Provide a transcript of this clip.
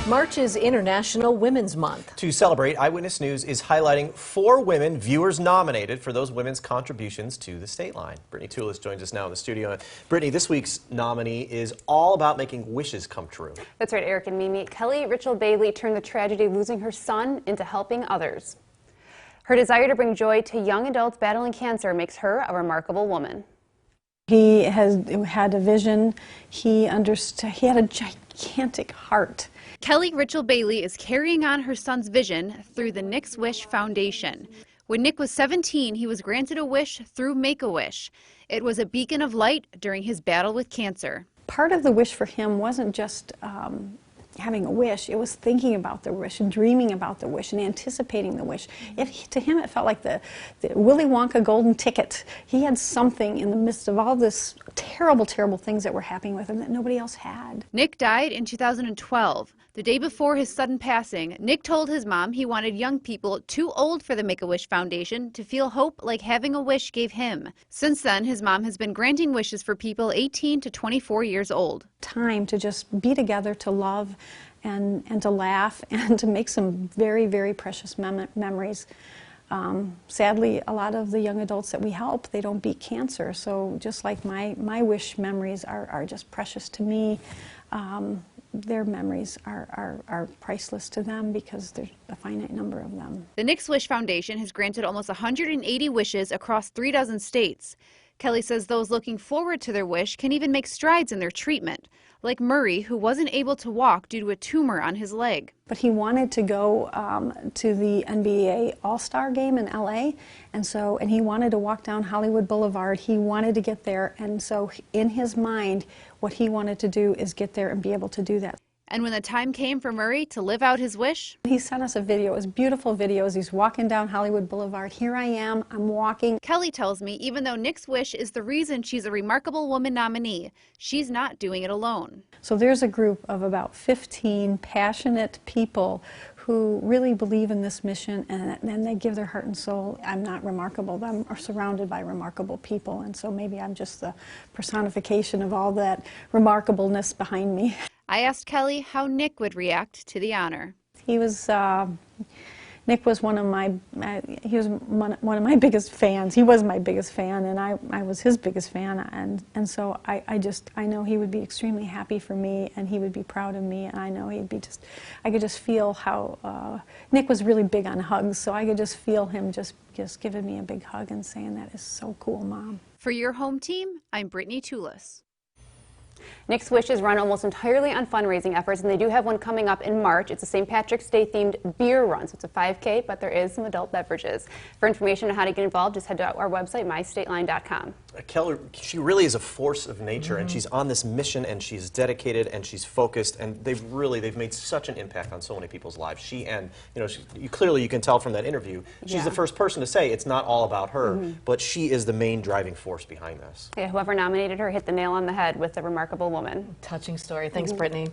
March is International Women's Month. To celebrate, Eyewitness News is highlighting 4 women viewers nominated for those women's contributions to the Stateline. Brittany Toulis joins us now in the studio. Brittany, this week's nominee is all about making wishes come true. That's right, Eric and Mimi. Kelly Richel Bailey turned the tragedy of losing her son into helping others. Her desire to bring joy to young adults battling cancer makes her a remarkable woman. He had a vision. He understood. He had a gigantic heart. Kelly Richel Bailey is carrying on her son's vision through the Nick's Wish Foundation. When Nick was 17, he was granted a wish through Make-A-Wish. It was a beacon of light during his battle with cancer. Part of the wish for him wasn't just having a wish. It was thinking about the wish and dreaming about the wish and anticipating the wish. To him, it felt like the Willy Wonka golden ticket. He had something in the midst of all this terrible, terrible things that were happening with him that nobody else had. Nick died in 2012. The day before his sudden passing, Nick told his mom he wanted young people too old for the Make-A-Wish Foundation to feel hope like having a wish gave him. Since then, his mom has been granting wishes for people 18 to 24 years old. Time to just be together, to love and to laugh and to make some very, very precious memories. Sadly, a lot of the young adults that we help, they don't beat cancer. So just like my wish memories are just precious to me, their memories are priceless to them because there's a finite number of them. The Nick's Wish Foundation has granted almost 180 wishes across 36 states. Kelly says those looking forward to their wish can even make strides in their treatment, like Murray, who wasn't able to walk due to a tumor on his leg. But he wanted to go to the NBA All-Star game in LA, and he wanted to walk down Hollywood Boulevard. He wanted to get there, and so in his mind, what he wanted to do is get there and be able to do that. And when the time came for Murray to live out his wish, he sent us a video. It was beautiful videos. He's walking down Hollywood Boulevard. Here I am. I'm walking. Kelly tells me even though Nick's wish is the reason she's a Remarkable Woman nominee, she's not doing it alone. So there's a group of about 15 passionate people who really believe in this mission, and they give their heart and soul. I'm not remarkable. I'm surrounded by remarkable people, and so maybe I'm just the personification of all that remarkableness behind me. I asked Kelly how Nick would react to the honor. Nick was one of my biggest fans. He was my biggest fan, and I was his biggest fan, and so I know he would be extremely happy for me, and he would be proud of me, and I know he'd be I could just feel how, Nick was really big on hugs, so I could just feel him just giving me a big hug and saying, "That is so cool, Mom." For your home team, I'm Brittany Toulis. Nick's Wish is run almost entirely on fundraising efforts, and they do have one coming up in March. It's a St. Patrick's Day themed beer run, so it's a 5K, but there is some adult beverages. For information on how to get involved, just head to our website, mystateline.com. Kelly, she really is a force of nature, and she's on this mission, and she's dedicated, and she's focused, and they've made such an impact on so many people's lives. She and, clearly you can tell from that interview, she's the first person to say it's not all about her, but she is the main driving force behind this. Yeah, whoever nominated her hit the nail on the head with a remarkable woman. Touching story. Thanks, Brittany.